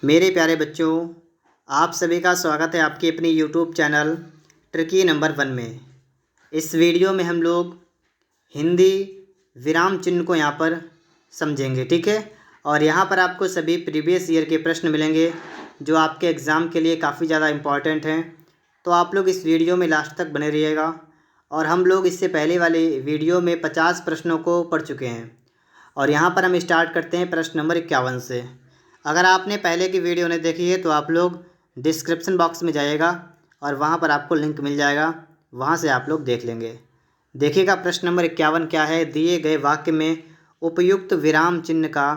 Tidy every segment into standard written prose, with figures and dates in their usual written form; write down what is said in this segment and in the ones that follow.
मेरे प्यारे बच्चों, आप सभी का स्वागत है आपके अपनी यूट्यूब चैनल ट्रिकी नंबर 1 में। इस वीडियो में हम लोग हिंदी विराम चिन्ह को यहाँ पर समझेंगे, ठीक है। और यहाँ पर आपको सभी प्रीवियस ईयर के प्रश्न मिलेंगे जो आपके एग्ज़ाम के लिए काफ़ी ज़्यादा इम्पॉर्टेंट हैं। तो आप लोग इस वीडियो में लास्ट तक बने रहिएगा। और हम लोग इससे पहले वाले वीडियो में 50 प्रश्नों को पढ़ चुके हैं और यहाँ पर हम स्टार्ट करते हैं प्रश्न नंबर 51 से। अगर आपने पहले की वीडियो नहीं देखी है तो आप लोग डिस्क्रिप्शन बॉक्स में जाइएगा और वहाँ पर आपको लिंक मिल जाएगा, वहाँ से आप लोग देख लेंगे। देखिएगा प्रश्न नंबर 51 क्या है। दिए गए वाक्य में उपयुक्त विराम चिन्ह का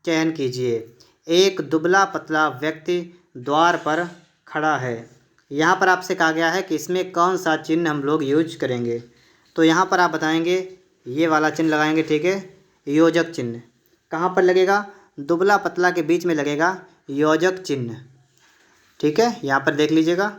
चयन कीजिए। एक दुबला पतला व्यक्ति द्वार पर खड़ा है। यहाँ पर आपसे कहा गया है कि इसमें कौन सा चिन्ह हम लोग यूज करेंगे। तो यहाँ पर आप बताएंगे ये वाला चिन्ह लगाएंगे, ठीक है। योजक चिन्ह कहाँ पर लगेगा? दुबला पतला के बीच में लगेगा योजक चिन्ह, ठीक है। यहाँ पर देख लीजिएगा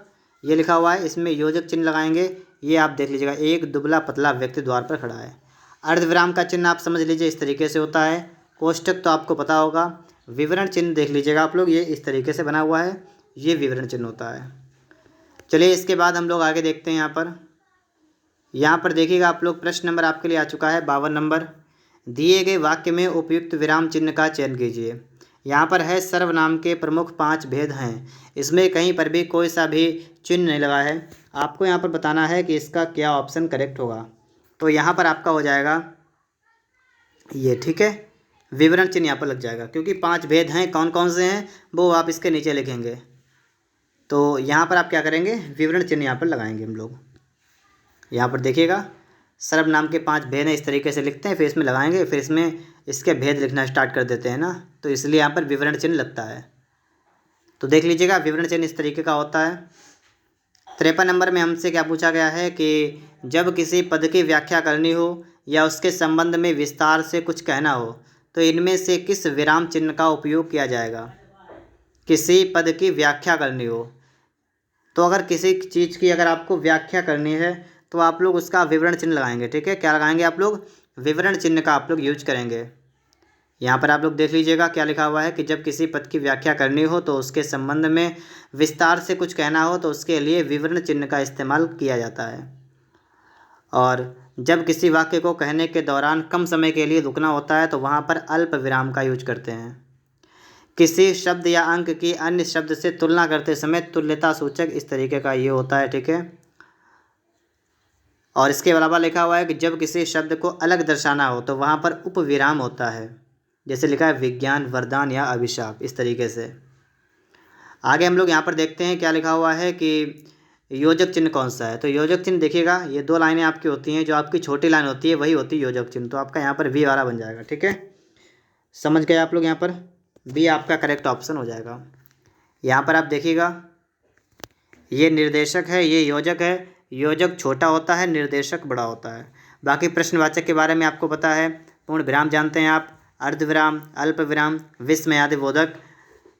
ये लिखा हुआ है, इसमें योजक चिन्ह लगाएंगे। ये आप देख लीजिएगा, एक दुबला पतला व्यक्ति द्वार पर खड़ा है। अर्धविराम का चिन्ह आप समझ लीजिए इस तरीके से होता है। कोष्टक तो आपको पता होगा। विवरण चिन्ह देख लीजिएगा आप लोग, ये इस तरीके से बना हुआ है, ये विवरण चिन्ह होता है। चलिए इसके बाद हम लोग आगे देखते हैं। यहाँ पर देखिएगा आप लोग, प्रश्न नंबर आपके लिए आ चुका है 52 नंबर। दिए गए वाक्य में उपयुक्त विराम चिन्ह का चयन कीजिए। यहाँ पर है सर्वनाम के प्रमुख 5 भेद हैं। इसमें कहीं पर भी कोई सा भी चिन्ह नहीं लगा है। आपको यहाँ पर बताना है कि इसका क्या ऑप्शन करेक्ट होगा। तो यहाँ पर आपका हो जाएगा ये, ठीक है। विवरण चिन्ह यहाँ पर लग जाएगा क्योंकि 5 भेद हैं। कौन कौन से हैं वो आप इसके नीचे लिखेंगे। तो यहाँ पर आप क्या करेंगे, विवरण चिन्ह यहाँ पर लगाएंगे हम लोग। यहाँ पर देखिएगा सर्वनाम के 5 भेद हैं, इस तरीके से लिखते हैं, फिर इसमें लगाएंगे, फिर इसमें इसके भेद लिखना स्टार्ट कर देते हैं ना, तो इसलिए यहाँ पर विवरण चिन्ह लगता है। तो देख लीजिएगा विवरण चिन्ह इस तरीके का होता है। 53 नंबर में हमसे क्या पूछा गया है कि जब किसी पद की व्याख्या करनी हो या उसके संबंध में विस्तार से कुछ कहना हो तो इनमें से किस विराम चिन्ह का उपयोग किया जाएगा। किसी पद की व्याख्या करनी हो तो अगर किसी चीज़ की अगर आपको व्याख्या करनी है तो आप लोग उसका विवरण चिन्ह लगाएंगे, ठीक है। क्या लगाएंगे आप लोग? विवरण चिन्ह का आप लोग यूज करेंगे। यहाँ पर आप लोग देख लीजिएगा क्या लिखा हुआ है कि जब किसी पद की व्याख्या करनी हो तो उसके संबंध में विस्तार से कुछ कहना हो तो उसके लिए विवरण चिन्ह का इस्तेमाल किया जाता है। और जब किसी वाक्य को कहने के दौरान कम समय के लिए रुकना होता है तो वहाँ पर अल्प विराम का यूज करते हैं। किसी शब्द या अंक की अन्य शब्द से तुलना करते समय तुल्यता सूचक इस तरीके का ये होता है, ठीक है। और इसके अलावा लिखा हुआ है कि जब किसी शब्द को अलग दर्शाना हो तो वहाँ पर उपविराम होता है, जैसे लिखा है विज्ञान, वरदान या अभिशाप, इस तरीके से। आगे हम लोग यहाँ पर देखते हैं क्या लिखा हुआ है कि योजक चिन्ह कौन सा है। तो योजक चिन्ह देखिएगा, ये 2 लाइनें आपकी होती हैं, जो आपकी छोटी लाइन होती है वही होती है योजक चिन्ह। तो आपका यहाँ पर वी वाला बन जाएगा, ठीक है। समझ गए आप लोग? यहाँ पर बी आपका करेक्ट ऑप्शन हो जाएगा। यहाँ पर आप देखिएगा ये निर्देशक है, ये योजक है। योजक छोटा होता है, निर्देशक बड़ा होता है। बाकी प्रश्नवाचक के बारे में आपको पता है। पूर्ण विराम जानते हैं आप, अर्धविराम, अल्प विराम, विस्मयादिबोधक,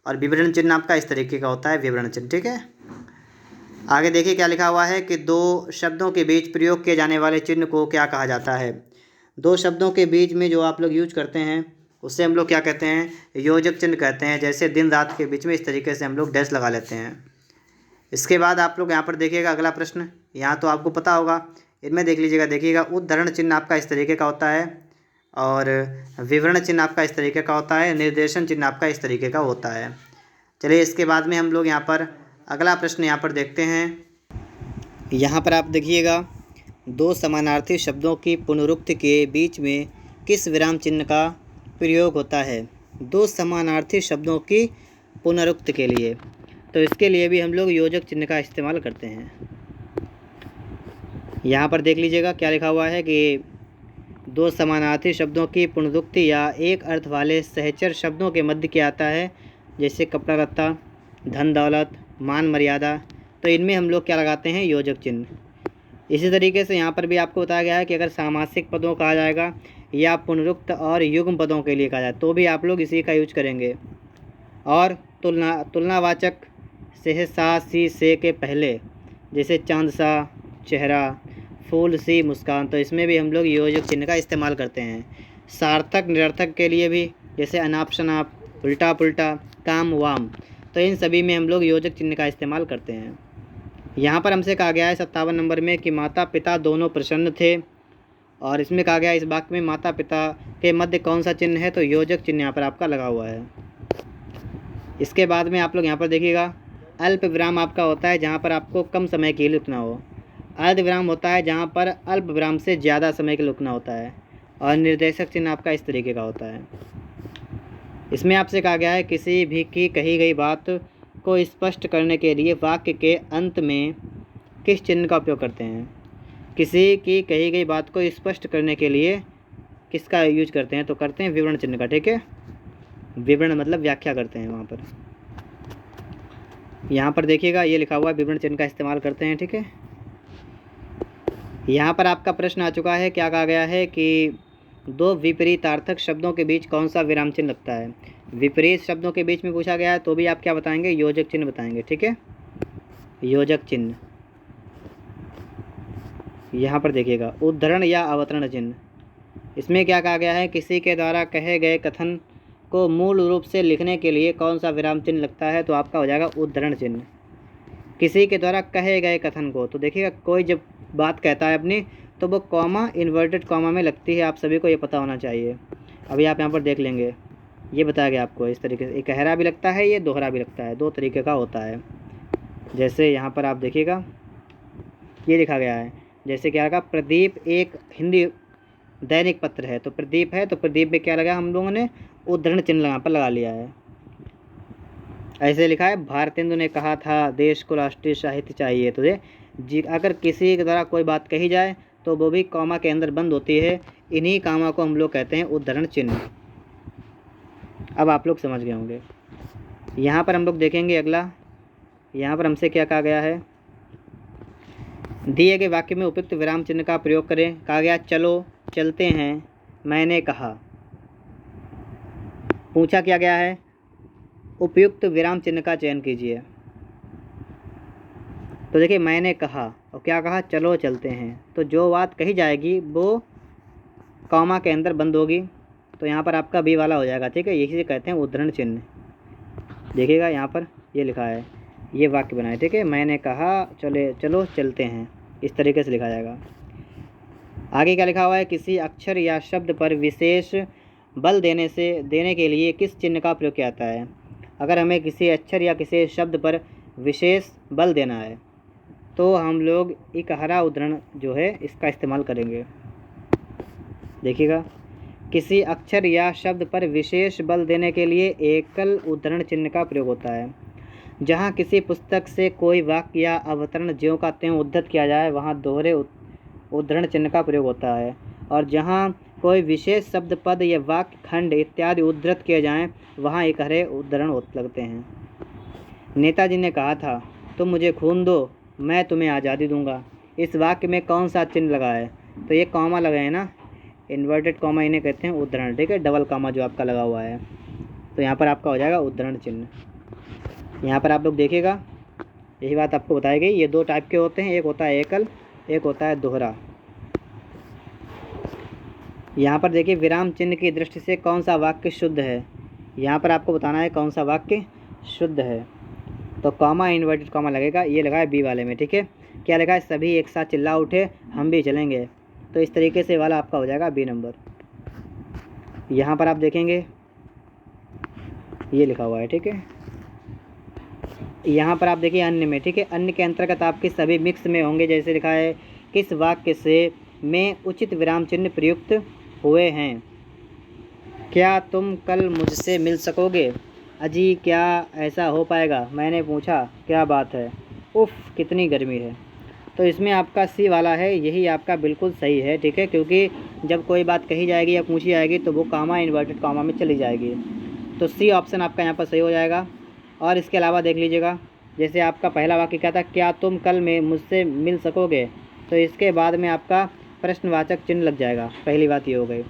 और विवरण चिन्ह आपका इस तरीके का होता है, विवरण चिन्ह, ठीक है। आगे देखिए क्या लिखा हुआ है कि 2 शब्दों के बीच प्रयोग किए जाने वाले चिन्ह को क्या कहा जाता है। 2 शब्दों के बीच में जो आप लोग यूज करते हैं उससे हम लोग क्या कहते हैं, योजक चिन्ह कहते हैं। जैसे दिन रात के बीच में इस तरीके से हम लोग डैश लगा लेते हैं। इसके बाद आप लोग यहाँ पर देखिएगा अगला प्रश्न, यहाँ तो आपको पता होगा, इनमें देख लीजिएगा। देखिएगा उद्धरण चिन्ह आपका इस तरीके का होता है और विवरण चिन्ह आपका इस तरीके का होता है, निर्देशन चिन्ह आपका इस तरीके का होता है। चलिए इसके बाद में हम लोग यहाँ पर अगला प्रश्न यहाँ पर देखते हैं। यहाँ पर आप देखिएगा 2 समानार्थी शब्दों की पुनरुक्ति के बीच में किस विराम चिन्ह का प्रयोग होता है। 2 समानार्थी शब्दों की पुनरुक्ति के लिए, तो इसके लिए भी हम लोग योजक चिन्ह का इस्तेमाल करते हैं। यहाँ पर देख लीजिएगा क्या लिखा हुआ है कि 2 समानार्थी शब्दों की पुनरुक्ति या एक अर्थ वाले सहचर शब्दों के मध्य क्या आता है, जैसे कपड़ा लत्ता, धन दौलत, मान मर्यादा, तो इनमें हम लोग क्या लगाते हैं, योजक चिन्ह। इसी तरीके से यहाँ पर भी आपको बताया गया है कि अगर सामासिक पदों कहा जाएगा या पुनरुक्त और युग्म पदों के लिए कहा जाए तो भी आप लोग इसी का यूज करेंगे। और तुलनावाचक से, सा, सी, से के पहले, जैसे चांद सा चेहरा, फूल सी मुस्कान, तो इसमें भी हम लोग योजक चिन्ह का इस्तेमाल करते हैं। सार्थक निरर्थक के लिए भी, जैसे अनाप शनाप, उल्टा पुल्टा, काम वाम, तो इन सभी में हम लोग योजक चिन्ह का इस्तेमाल करते हैं। यहाँ पर हमसे कहा गया है 57 नंबर में कि माता पिता दोनों प्रसन्न थे, और इसमें कहा गया है इस वाक्य में माता पिता के मध्य कौन सा चिन्ह है, तो योजक चिन्ह यहाँ पर आपका लगा हुआ है। इसके बाद में आप लोग यहाँ पर देखिएगा, अल्प विराम आपका होता है जहाँ पर आपको कम समय के लिए रुकना हो, अर्ध विराम होता है जहाँ पर अल्प विराम से ज़्यादा समय के लिए रुकना होता है, और निर्देशक चिन्ह आपका इस तरीके का होता है। इसमें आपसे कहा गया है किसी भी की कही गई बात को स्पष्ट करने के लिए वाक्य के अंत में किस चिन्ह का उपयोग करते हैं। किसी की कही गई बात को स्पष्ट करने के लिए किसका यूज करते हैं, तो करते हैं विवरण चिन्ह का। ठीक है, विवरण मतलब व्याख्या करते हैं। वहाँ पर यहाँ पर देखिएगा ये लिखा हुआ है, विवरण चिन्ह का इस्तेमाल करते हैं। ठीक है, यहाँ पर आपका प्रश्न आ चुका है, क्या कहा गया है कि दो विपरीतार्थक शब्दों के बीच कौन सा विराम चिन्ह लगता है। विपरीत शब्दों के बीच में पूछा गया है, तो भी आप क्या बताएंगे, योजक चिन्ह बताएंगे। ठीक है, योजक चिन्ह। यहाँ पर देखिएगा उद्धरण या अवतरण चिन्ह। इसमें क्या कहा गया है, किसी के द्वारा कहे गए कथन को मूल रूप से लिखने के लिए कौन सा विराम चिन्ह लगता है, तो आपका हो जाएगा उद्धरण चिन्ह। किसी के द्वारा कहे गए कथन को, तो देखिएगा कोई जब बात कहता है अपनी, तो वो कॉमा इन्वर्टेड कॉमा में लगती है। आप सभी को ये पता होना चाहिए। अभी आप यहाँ पर देख लेंगे, ये बताया गया आपको इस तरीके से, एक गहरा भी लगता है, ये दोहरा भी लगता है, दो तरीके का होता है। जैसे यहाँ पर आप देखिएगा ये लिखा गया है, जैसे क्या लगा, प्रदीप एक हिंदी दैनिक पत्र है, तो प्रदीप है, तो प्रदीप में क्या लगा, हम लोगों ने उद्धरण चिन्ह यहाँ पर लगा लिया है। ऐसे लिखा है, भारतेंदु ने कहा था देश को राष्ट्रीय साहित्य चाहिए। तो जी, अगर किसी के द्वारा कोई बात कही जाए तो वो भी कॉमा के अंदर बंद होती है। इन्हीं कॉमा को हम लोग कहते हैं उद्धरण चिन्ह। अब आप लोग समझ गए होंगे। यहाँ पर हम लोग देखेंगे अगला, यहाँ पर हमसे क्या कहा गया है, दिए गए वाक्य में उपयुक्त विराम चिन्ह का प्रयोग करें। कहा गया चलो चलते हैं, मैंने कहा। पूछा क्या गया है, उपयुक्त विराम चिन्ह का चयन कीजिए। तो देखिए मैंने कहा और क्या कहा, चलो चलते हैं, तो जो बात कही जाएगी वो कॉमा के अंदर बंद होगी, तो यहाँ पर आपका बी वाला हो जाएगा। ठीक है, यही से कहते हैं उद्धरण चिन्ह। देखिएगा यहाँ पर ये लिखा है, ये वाक्य बनाए। ठीक है, मैंने कहा चलो चलते हैं, इस तरीके से लिखा जाएगा। आगे क्या लिखा हुआ है, किसी अक्षर या शब्द पर विशेष बल देने के लिए किस चिन्ह का प्रयोग किया जाता है। अगर हमें किसी अक्षर या किसी शब्द पर विशेष बल देना है तो हम लोग इकहरा उद्धरण जो है इसका इस्तेमाल करेंगे। देखिएगा, किसी अक्षर या शब्द पर विशेष बल देने के लिए एकल उद्धरण चिन्ह का प्रयोग होता है। जहाँ किसी पुस्तक से कोई वाक्य या अवतरण ज्यों का त्यों उद्धृत किया जाए वहाँ दोहरे उद्धरण चिन्ह का प्रयोग होता है, और जहाँ कोई विशेष शब्द, पद या वाक्य खंड इत्यादि उद्धृत किए जाएं वहाँ इकहरे उद्धरण लगते हैं। नेताजी ने कहा था तुम मुझे खून दो, मैं तुम्हें आज़ादी दूंगा। इस वाक्य में कौन सा चिन्ह लगा है, तो ये कॉमा लगा है ना, इन्वर्टेड कॉमा, इन्हें कहते हैं उद्धरण। ठीक है, डबल कॉमा जो आपका लगा हुआ है, तो यहाँ पर आपका हो जाएगा उद्धरण चिन्ह। यहाँ पर आप लोग देखिएगा, यही बात आपको बताई गई। ये दो टाइप के होते हैं, एक होता है एकल, एक होता है दोहरा। यहाँ पर देखिए विराम चिन्ह की दृष्टि से कौन सा वाक्य शुद्ध है, यहाँ पर आपको बताना है कौन सा वाक्य शुद्ध है। तो कॉमा इन्वर्टेड कॉमा लगेगा, ये लगा है बी वाले में। ठीक है, क्या लगा है, सभी एक साथ चिल्ला उठे हम भी चलेंगे, तो इस तरीके से वाला आपका हो जाएगा बी नंबर। यहाँ पर आप देखेंगे ये लिखा हुआ है। ठीक है, यहाँ पर आप देखिए अन्य में। ठीक है, अन्य के अंतर्गत आपके सभी मिक्स में होंगे। जैसे लिखा है, किस वाक्य से में उचित विराम चिन्ह प्रयुक्त हुए हैं। क्या तुम कल मुझसे मिल सकोगे। अजी क्या ऐसा हो पाएगा, मैंने पूछा क्या बात है, उफ़ कितनी गर्मी है। तो इसमें आपका सी वाला है, यही आपका बिल्कुल सही है। ठीक है, क्योंकि जब कोई बात कही जाएगी या पूछी जाएगी तो वो कॉमा इन्वर्टेड कॉमा में चली जाएगी, तो सी ऑप्शन आपका यहाँ पर सही हो जाएगा। और इसके अलावा देख लीजिएगा, जैसे आपका पहला वाक्य क्या था, क्या तुम कल में मुझसे मिल सकोगे, तो इसके बाद में आपका प्रश्नवाचक चिन्ह लग जाएगा। पहली बात ये हो गई।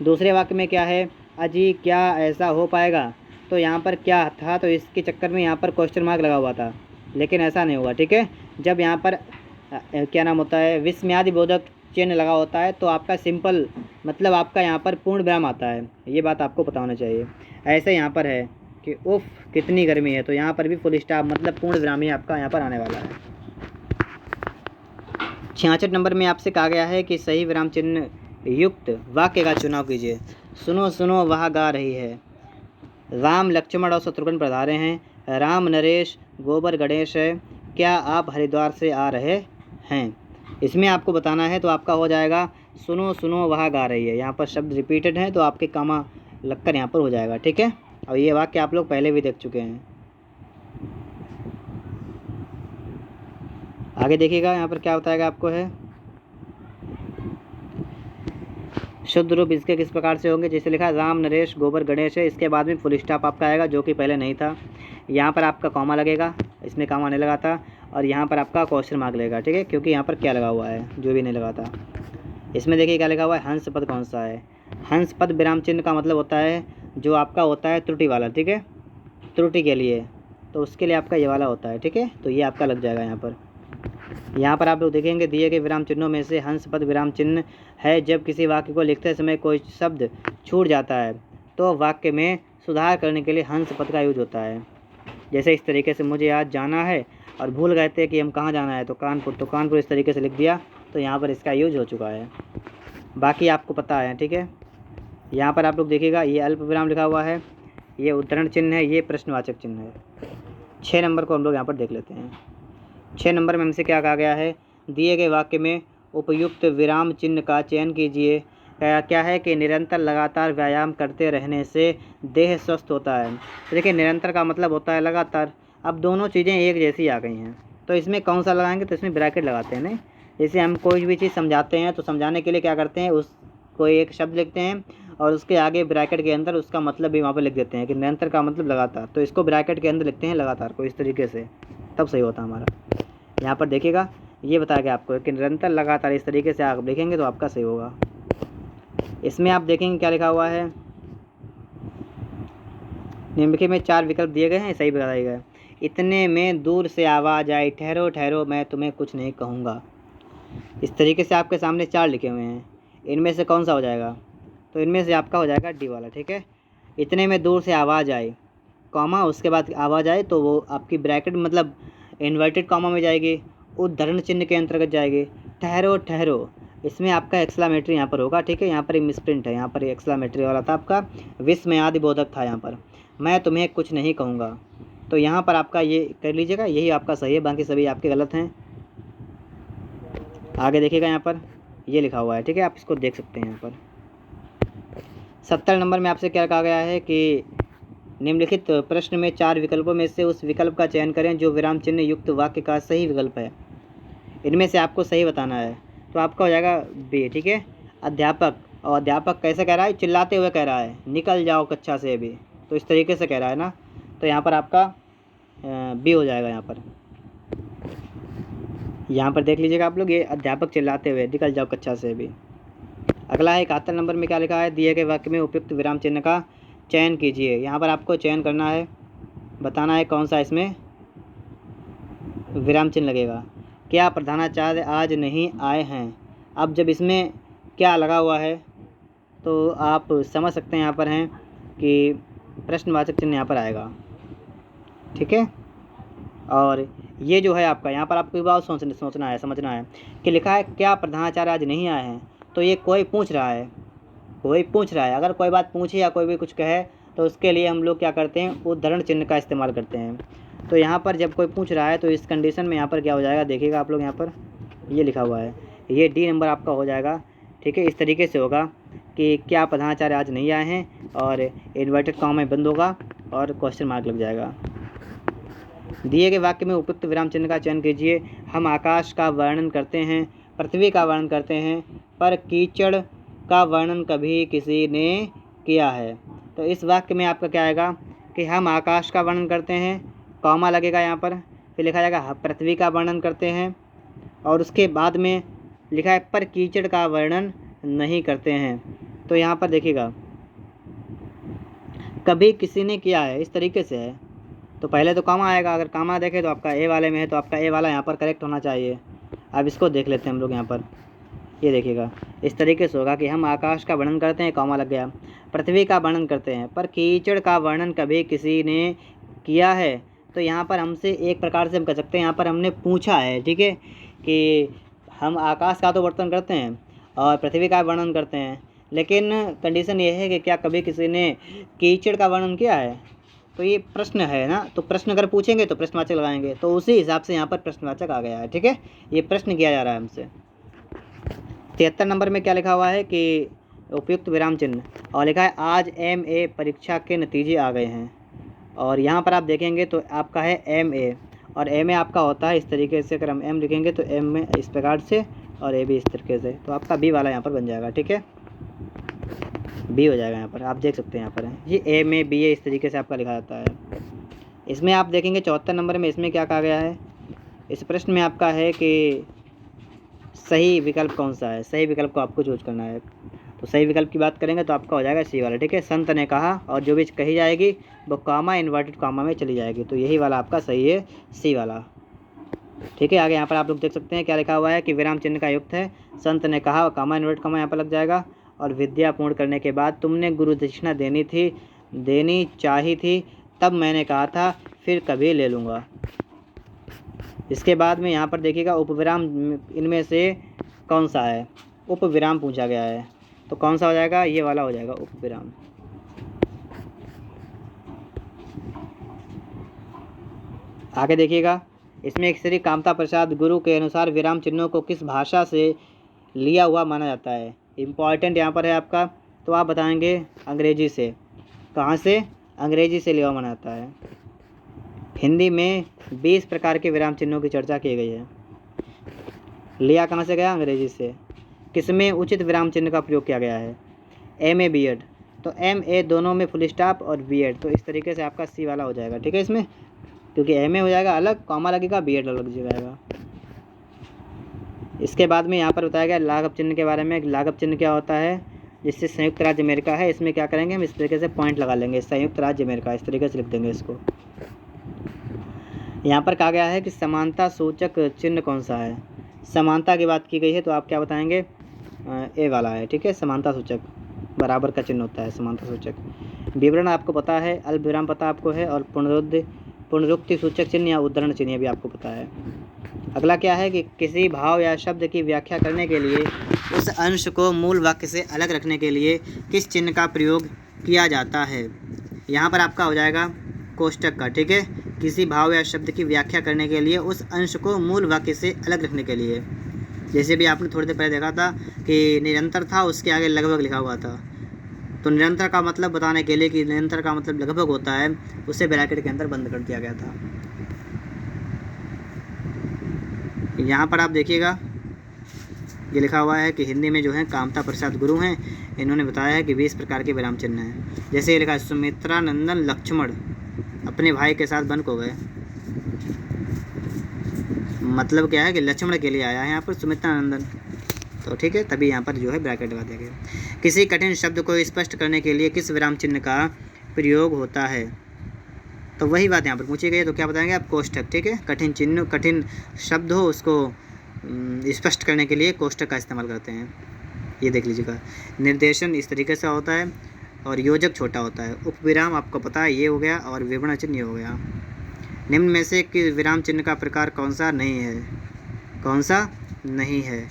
दूसरे वाक्य में क्या है, अजी क्या ऐसा हो पाएगा, तो यहाँ पर क्या था, तो इसके चक्कर में यहाँ पर क्वेश्चन मार्क लगा हुआ था, लेकिन ऐसा नहीं होगा। ठीक है, जब यहाँ पर क्या नाम होता है, विस्मयादि बोधक चिन्ह लगा होता है तो आपका सिंपल मतलब आपका यहाँ पर पूर्ण विराम आता है। ये बात आपको पता होना चाहिए। ऐसे यहाँ पर है, कि उफ कितनी गर्मी है, तो यहाँ पर भी फुल स्टॉप मतलब पूर्ण विराम ही आपका यहाँ पर आने वाला है। 66 नंबर में आपसे कहा गया है कि सही विराम चिन्ह युक्त वाक्य का चुनाव कीजिए। सुनो सुनो वह गा रही है। राम लक्ष्मण और शत्रुघ्न पधारे हैं। राम नरेश गोबर गणेश है। क्या आप हरिद्वार से आ रहे हैं? इसमें आपको बताना है, तो आपका हो जाएगा सुनो सुनो वह गा रही है। यहाँ पर शब्द रिपीटेड है तो आपके कामा लगकर यहाँ पर हो जाएगा। ठीक है, और ये वाक्य आप लोग पहले भी देख चुके हैं। आगे देखिएगा यहाँ पर क्या बताएगा आपको है। शुद्ध रूप इसके किस प्रकार से होंगे, जैसे लिखा राम नरेश गोबर गणेश है, इसके बाद में फुल स्टॉप आपका आएगा जो कि पहले नहीं था। यहाँ पर आपका कॉमा लगेगा, इसमें कॉमा नहीं लगा था, और यहाँ पर आपका क्वेश्चन मार्क लगेगा। ठीक है, क्योंकि यहाँ पर क्या लगा हुआ है, जो भी नहीं लगा था। इसमें देखिए क्या लिखा हुआ है, हंस पद कौन सा है। हंस पद विराम चिन्ह का मतलब होता है जो आपका होता है त्रुटि वाला। ठीक है, त्रुटि के लिए, तो उसके लिए आपका ये वाला होता है। ठीक है, तो ये आपका लग जाएगा यहाँ पर। यहाँ पर आप लोग देखेंगे दिए गए विराम चिन्हों में से हंस पद विराम चिन्ह है जब किसी वाक्य को लिखते समय कोई शब्द छूट जाता है तो वाक्य में सुधार करने के लिए हंस पद का यूज होता है। जैसे इस तरीके से, मुझे आज जाना है, और भूल गए थे कि हम कहाँ जाना है, तो कानपुर इस तरीके से लिख दिया, तो यहाँ पर इसका यूज हो चुका है। बाकी आपको पता है। ठीक है, यहाँ पर आप लोग देखिएगा ये अल्प विराम लिखा हुआ है, ये उद्धरण चिन्ह है, ये प्रश्नवाचक चिन्ह है। 6 नंबर को हम लोग यहाँ पर देख लेते हैं। 6 नंबर में हमसे क्या कहा गया है, दिए गए वाक्य में उपयुक्त विराम चिन्ह का चयन कीजिए। क्या है कि निरंतर लगातार व्यायाम करते रहने से देह स्वस्थ होता है। तो देखिए निरंतर का मतलब होता है लगातार। अब दोनों चीज़ें एक जैसी आ गई हैं, तो इसमें कौन सा लगाएंगे, तो इसमें ब्रैकेट लगाते हैं। नहीं, जैसे हम कोई भी चीज़ समझाते हैं तो समझाने के लिए क्या करते हैं, उस कोई एक शब्द लिखते हैं और उसके आगे ब्रैकेट के अंदर उसका मतलब भी वहाँ पर लिख देते हैं कि निरंतर का मतलब लगातार, तो इसको ब्रैकेट के अंदर लिखते हैं लगातार को, इस तरीके से, तब सही होता है हमारा। यहाँ पर देखिएगा ये बताया गया आपको कि निरंतर लगातार, इस तरीके से आप लिखेंगे तो आपका सही होगा। इसमें आप देखेंगे क्या लिखा हुआ है, निम्नलिखित में 4 विकल्प दिए गए हैं, सही बताए गए। इतने में दूर से आवाज़ आई, ठहरो ठहरो मैं तुम्हें कुछ नहीं कहूँगा। इस तरीके से आपके सामने 4 लिखे हुए हैं, इनमें से कौन सा हो जाएगा, तो इनमें से आपका हो जाएगा डी वाला। ठीक है, इतने में दूर से आवाज़ आई, कॉमा, उसके बाद आवाज़ आई तो वो आपकी ब्रैकेट मतलब इन्वर्टेड कॉमा में जाएगी, उद्धरण चिन्ह के अंतर्गत जाएगी। ठहरो ठहरो, इसमें आपका एक्सक्लामेटरी यहाँ पर होगा। ठीक है, यहाँ पर एक मिसप्रिंट है, यहाँ पर एक्सक्लामेटरी वाला था आपका, विस्मयादि बोधक था यहाँ पर, मैं तुम्हें कुछ नहीं कहूँगा, तो यहाँ पर आपका ये कर लीजिएगा, यही आपका सही है, बाकी सभी आपके गलत हैं। आगे देखिएगा यहाँ पर ये लिखा हुआ है। ठीक है, आप इसको देख सकते हैं यहाँ पर। 70 नंबर में आपसे क्या कहा गया है कि निम्नलिखित प्रश्न में 4 विकल्पों में से उस विकल्प का चयन करें जो विराम चिन्ह युक्त वाक्य का सही विकल्प है। इनमें से आपको सही बताना है, तो आपका हो जाएगा बी। ठीक है, अध्यापक, और अध्यापक कैसे कह रहा है, चिल्लाते हुए कह रहा है निकल जाओ कक्षा से अभी, तो इस तरीके से कह रहा है ना, तो यहाँ पर आपका बी हो जाएगा। यहाँ पर देख लीजिएगा आप लोग, ये अध्यापक चिल्लाते हुए निकल जाओ कक्षा से अभी। अगला है 71 नंबर में क्या लिखा है, दिए गए वाक्य में उपयुक्त विराम चिन्ह का चयन कीजिए। यहाँ पर आपको चयन करना है, बताना है कौन सा इसमें विराम चिन्ह लगेगा। क्या प्रधानाचार्य आज नहीं आए हैं, अब जब इसमें क्या लगा हुआ है तो आप समझ सकते हैं यहाँ पर हैं कि प्रश्नवाचक चिन्ह यहाँ पर आएगा। ठीक है, और ये जो है आपका यहाँ पर आपको एक बात सोचना है, समझना है कि लिखा है क्या प्रधानाचार्य आज नहीं आए हैं, तो ये कोई पूछ रहा है, अगर कोई बात पूछे या कोई भी कुछ कहे तो उसके लिए हम लोग क्या करते हैं, उद्धरण चिन्ह का इस्तेमाल करते हैं। तो यहाँ पर जब कोई पूछ रहा है तो इस कंडीशन में यहाँ पर क्या हो जाएगा, देखिएगा आप लोग, यहाँ पर ये लिखा हुआ है, ये डी नंबर आपका हो जाएगा। ठीक है, इस तरीके से होगा कि क्या प्रधानाचार्य आज नहीं आए हैं, और इन्वर्टेड कॉमा में बंद होगा और क्वेश्चन मार्क लग जाएगा। दिए गए वाक्य में उपयुक्त विराम चिन्ह का चयन कीजिए। हम आकाश का वर्णन करते हैं, पृथ्वी का वर्णन करते हैं, पर कीचड़ का वर्णन कभी किसी ने किया है। तो इस वाक्य में आपका क्या आएगा कि हम आकाश का वर्णन करते हैं, कॉमा लगेगा यहाँ पर, फिर लिखा जाएगा पृथ्वी का वर्णन करते हैं, और उसके बाद में लिखा है पर कीचड़ का वर्णन नहीं करते हैं। तो यहाँ पर देखिएगा कभी किसी ने किया है, इस तरीके से है, तो पहले तो कॉमा आएगा, अगर कॉमा देखें तो आपका ए वाले में है, तो आपका ए वाला यहाँ पर करेक्ट होना चाहिए। अब इसको देख लेते हैं हम लोग यहाँ पर, ये देखिएगा इस तरीके से होगा कि हम आकाश का वर्णन करते हैं, कॉमा लग गया, पृथ्वी का वर्णन करते हैं, पर कीचड़ का वर्णन कभी किसी ने किया है। तो यहाँ पर हमसे एक प्रकार से हम कह सकते हैं, यहाँ पर हमने पूछा है, ठीक है, कि हम आकाश का तो वर्णन करते हैं और पृथ्वी का वर्णन करते हैं, लेकिन कंडीशन ये है कि क्या कभी किसी ने कीचड़ का वर्णन किया है। तो ये प्रश्न है ना, तो प्रश्न अगर पूछेंगे तो प्रश्नवाचक लगाएंगे, तो उसी हिसाब से यहाँ पर प्रश्नवाचक आ गया है, ठीक है। ये प्रश्न किया जा रहा है हमसे। 73 नंबर में क्या लिखा हुआ है कि उपयुक्त विराम चिन्ह, और लिखा है आज MA परीक्षा के नतीजे आ गए हैं। और यहाँ पर आप देखेंगे तो आपका है MA, और MA आपका होता है इस तरीके से, अगर हम M लिखेंगे तो M में इस प्रकार से और A भी इस तरीके से, तो आपका B वाला यहाँ पर बन जाएगा, ठीक है, B हो जाएगा। यहाँ पर आप देख सकते हैं, यहाँ पर है ये MA BA इस तरीके से आपका लिखा जाता है। इसमें आप देखेंगे 74 नंबर में इसमें क्या कहा गया है, इस प्रश्न में आपका है कि सही विकल्प कौन सा है, सही विकल्प को आपको चूज करना है। तो सही विकल्प की बात करेंगे तो आपका हो जाएगा C वाला, ठीक है। संत ने कहा, और जो भी कही जाएगी वो कॉमा इन्वर्टेड कॉमा में चली जाएगी, तो यही वाला आपका सही है, C वाला, ठीक है। आगे यहाँ पर आप लोग देख सकते हैं क्या लिखा हुआ है कि विराम चिन्ह का युक्त है, संत ने कहा, और कॉमा इन्वर्टेड कॉमा यहाँ पर लग जाएगा, और विद्या पूर्ण करने के बाद तुमने गुरु दक्षिणा देनी चाहिए थी, तब मैंने कहा था फिर कभी ले लूँगा। इसके बाद में यहाँ पर देखिएगा उपविराम इनमें से कौन सा है, उपविराम पूछा गया है, तो कौन सा हो जाएगा, ये वाला हो जाएगा उपविराम। आगे देखिएगा इसमें एक श्री कामता प्रसाद गुरु के अनुसार विराम चिन्हों को किस भाषा से लिया हुआ माना जाता है। इम्पॉर्टेंट यहाँ पर है आपका, तो आप बताएंगे अंग्रेजी से। कहाँ से, अंग्रेजी से लिया हुआ माना जाता है। हिंदी में 20 प्रकार के विराम चिन्हों की चर्चा की गई है, लिया कहाँ से गया, अंग्रेजी से। किसमें उचित विराम चिन्ह का प्रयोग किया गया है, MA BEd, तो MA दोनों में फुल स्टॉप और BEd, तो इस तरीके से आपका C वाला हो जाएगा, ठीक है। इसमें क्योंकि MA हो जाएगा अलग, कॉमा लगेगा, BEd अलग जाएगा। इसके बाद में यहाँ पर बताया गया लाघव चिन्ह के बारे में। लाघव चिन्ह क्या होता है, जिससे संयुक्त राज्य अमेरिका है, इसमें क्या करेंगे हम इस तरीके से पॉइंट लगा लेंगे, संयुक्त राज्य अमेरिका, इस तरीके से लिख देंगे इसको। यहाँ पर कहा गया है कि समानता सूचक चिन्ह कौन सा है, समानता की बात की गई है, तो आप क्या बताएंगे, A वाला है, ठीक है। समानता सूचक बराबर का चिन्ह होता है समानता सूचक। विवरण आपको पता है, अल्पविराम पता आपको है, और पुनरुक्ति सूचक चिन्ह या उद्धरण चिन्ह भी आपको पता है। अगला क्या है कि किसी भाव या शब्द की व्याख्या करने के लिए उस अंश को मूल वाक्य से अलग रखने के लिए किस चिन्ह का प्रयोग किया जाता है। यहाँ पर आपका हो जाएगा कोष्टक का, ठीक है। किसी भाव या शब्द की व्याख्या करने के लिए उस अंश को मूल वाक्य से अलग रखने के लिए, जैसे भी आपने थोड़ी देर पहले देखा था कि निरंतर था, उसके आगे लगभग लिखा हुआ था, तो निरंतर का मतलब बताने के लिए कि निरंतर का मतलब लगभग होता है, उसे ब्रैकेट के अंदर बंद कर दिया गया था। यहाँ पर आप देखिएगा ये लिखा हुआ है कि हिंदी में जो है कामता प्रसाद गुरु हैं, इन्होंने बताया है कि 20 प्रकार के विराम चिन्ह हैं। जैसे ये लिखा है सुमित्रा नंदन लक्ष्मण अपने भाई के साथ वन को गए, मतलब क्या है कि लक्ष्मण के लिए आया है यहाँ पर सुमित्रा नंदन, तो ठीक है, तभी यहाँ पर जो है ब्रैकेट लगा दिया गया। किसी कठिन शब्द को स्पष्ट करने के लिए किस विराम चिन्ह का प्रयोग होता है, तो वही बात यहाँ पर पूछी गई है, तो क्या बताएंगे आप, कोष्टक, ठीक है। कठिन चिन्ह, कठिन शब्द हो उसको स्पष्ट करने के लिए कोष्टक का इस्तेमाल करते हैं। ये देख लीजिएगा, निर्देशन इस तरीके से होता है और योजक छोटा होता है। उपविराम आपको पता है ये हो गया, और विवरण चिन्ह ये हो गया। निम्न में से कि विराम चिन्ह का प्रकार कौन सा नहीं है, कौन सा नहीं है,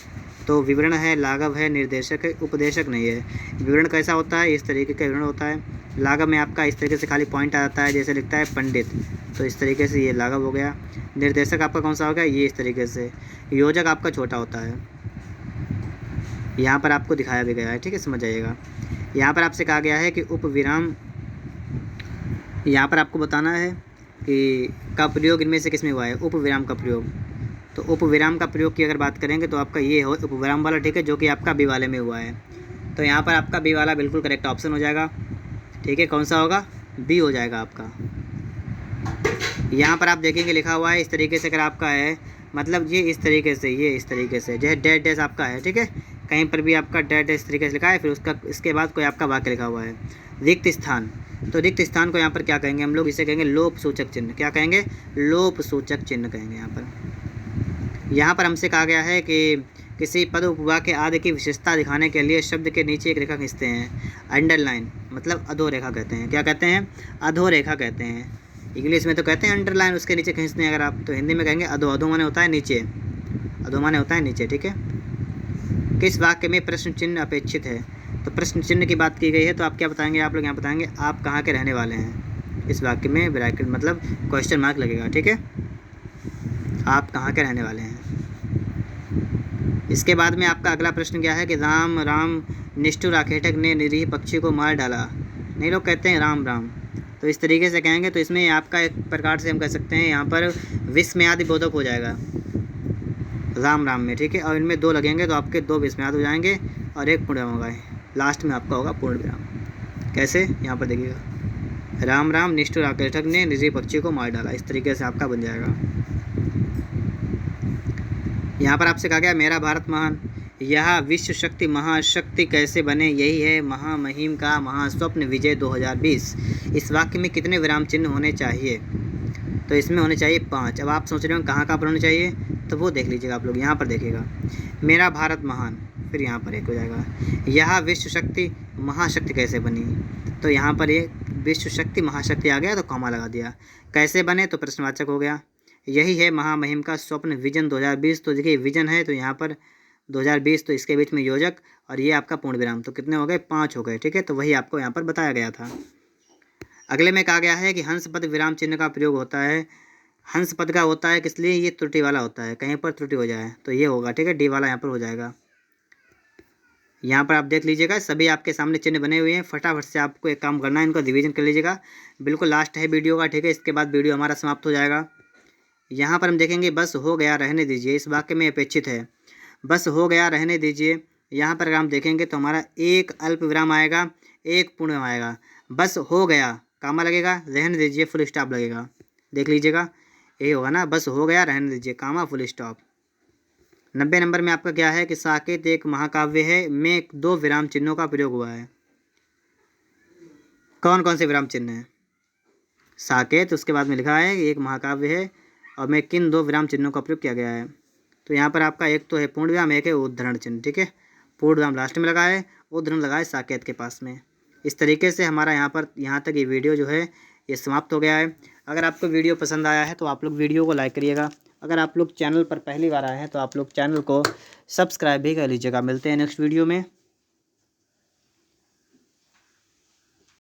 तो विवरण है, लाघव है, निर्देशक है, उपदेशक नहीं है। विवरण कैसा होता है, इस तरीके का विवरण होता है। लाघव में आपका इस तरीके से खाली पॉइंट आ जाता है, जैसे लिखता है पंडित, तो इस तरीके से ये लाघव हो गया। निर्देशक आपका कौन सा हो गया, ये इस तरीके से। योजक आपका छोटा होता है, यहाँ पर आपको दिखाया भी गया है, ठीक है, समझ जाइएगा। यहाँ पर आपसे कहा गया है कि उपविराम, यहाँ पर आपको बताना है कि का प्रयोग इनमें से किस में हुआ है, उपविराम का प्रयोग। तो उपविराम का प्रयोग की अगर बात करेंगे तो आपका ये हो उपविराम वाला, ठीक है, जो कि आपका बी वाले में हुआ है। तो यहाँ पर आपका बी वाला बिल्कुल करेक्ट ऑप्शन हो जाएगा, ठीक है। कौन सा होगा, बी हो जाएगा आपका। यहाँ पर आप देखेंगे लिखा हुआ है इस तरीके से, अगर आपका है मतलब ये इस तरीके से, ये इस तरीके से, जैसे डैश डैश आपका है, ठीक है, कहीं पर भी आपका डैश डैश तरीके से लिखा है, फिर उसका इसके बाद कोई आपका वाक्य लिखा हुआ है। रिक्त स्थान, तो रिक्त स्थान को यहाँ पर क्या कहेंगे हम लोग, इसे कहेंगे लोप सूचक चिन्ह। क्या कहेंगे, लोप सूचक चिन्ह कहेंगे यहाँ पर। यहाँ पर हमसे कहा गया है कि किसी पद उपवाक्य के आदि की विशेषता दिखाने के लिए शब्द के नीचे एक रेखा खींचते हैं। अंडरलाइन मतलब अधोरेखा कहते हैं। क्या कहते हैं? अधोरेखा कहते हैं। इंग्लिश में तो कहते हैं अंडरलाइन, उसके नीचे खींचते हैं। अगर आप तो हिंदी में कहेंगे अधो। अधो माने होता है नीचे, अधो माने होता है नीचे, ठीक है। किस वाक्य में प्रश्न चिन्ह अपेक्षित है? तो प्रश्न चिन्ह की बात की गई है, तो आप क्या बताएंगे? आप लोग यहाँ बताएंगे आप कहाँ के रहने वाले हैं। इस वाक्य में ब्रैकेट मतलब क्वेश्चन मार्क लगेगा, ठीक है। आप कहाँ के रहने वाले हैं। इसके बाद में आपका अगला प्रश्न क्या है कि राम राम निष्ठुर आखेटक ने निरीह पक्षी को मार डाला। नहीं, लोग कहते हैं राम राम, तो इस तरीके से कहेंगे तो इसमें आपका एक प्रकार से हम कह सकते हैं यहाँ पर विस्मयादि बोधक हो जाएगा राम राम में, ठीक है। और इनमें दो लगेंगे तो आपके दो विस्मयाद हो जाएंगे और एक पूर्ण विराम होगा। लास्ट में आपका होगा पूर्ण विराम। कैसे? यहाँ पर देखिएगा, राम राम निष्ठुर आखेटक ने निरीह पक्षी को मार डाला, इस तरीके से आपका बन जाएगा। यहाँ पर आपसे कहा गया मेरा भारत महान, यह विश्व शक्ति महाशक्ति कैसे बने, यही है महामहिम का महास्वप्न विजय 2020। इस वाक्य में कितने विराम चिन्ह होने चाहिए? तो इसमें होने चाहिए 5। अब आप सोच रहे हो कहाँ पर होने चाहिए, तो वो देख लीजिएगा आप लोग। यहाँ पर देखिएगा मेरा भारत महान, फिर यहाँ पर एक हो जाएगा यह विश्व शक्ति महाशक्ति कैसे बनी, तो यहाँ पर ये विश्व शक्ति महाशक्ति आ गया तो कॉमा लगा दिया। कैसे बने तो प्रश्नवाचक हो गया। यही है महामहिम का स्वप्न विजन 2020, तो देखिए विजन है तो यहाँ पर 2020, तो इसके बीच में योजक और ये आपका पूर्ण विराम, तो कितने हो गए? 5 हो गए, ठीक है। तो वही आपको यहाँ पर बताया गया था। अगले में कहा गया है कि हंस पद विराम चिन्ह का प्रयोग होता है। हंस पद का होता है किस लिए? ये त्रुटि वाला होता है, कहीं पर त्रुटि हो जाए तो ये होगा, ठीक है। डी वाला यहाँ पर हो जाएगा। यहाँ पर आप देख लीजिएगा सभी आपके सामने चिन्ह बने हुए हैं। फटाफट से आपको एक काम करना है, इनको रिवीजन कर लीजिएगा। बिल्कुल लास्ट है वीडियो का, ठीक है। इसके बाद वीडियो हमारा समाप्त हो जाएगा। यहाँ पर हम देखेंगे बस हो गया रहने दीजिए, इस वाक्य में अपेक्षित है बस हो गया रहने दीजिए। यहाँ पर अगर हम देखेंगे तो हमारा एक अल्प विराम आएगा, एक पूर्ण विराम आएगा। बस हो गया कामा लगेगा, रहने दीजिए फुल स्टॉप लगेगा। देख लीजिएगा यही होगा ना, बस हो गया रहने दीजिए कामा फुल स्टॉप। 90 नंबर में आपका क्या है कि साकेत एक महाकाव्य है में 2 विराम चिन्हों का प्रयोग हुआ है। कौन कौन से विराम चिन्ह हैं? साकेत, उसके बाद में लिखा है एक महाकाव्य है और में किन 2 विराम चिन्हों का प्रयोग किया गया है। तो यहाँ पर आपका एक तो है पूर्ण विराम, एक है उद्धरण चिन्ह, ठीक है। पूर्ण विराम लास्ट में लगा है, उद्धरण लगा है साकेत के पास में। इस तरीके से हमारा यहाँ तक ये वीडियो जो है ये समाप्त हो गया है। अगर आपको वीडियो पसंद आया है तो आप लोग वीडियो को लाइक करिएगा। अगर आप लोग चैनल पर पहली बार आए हैं तो आप लोग चैनल को सब्सक्राइब भी कर लीजिएगा। मिलते हैं नेक्स्ट वीडियो में।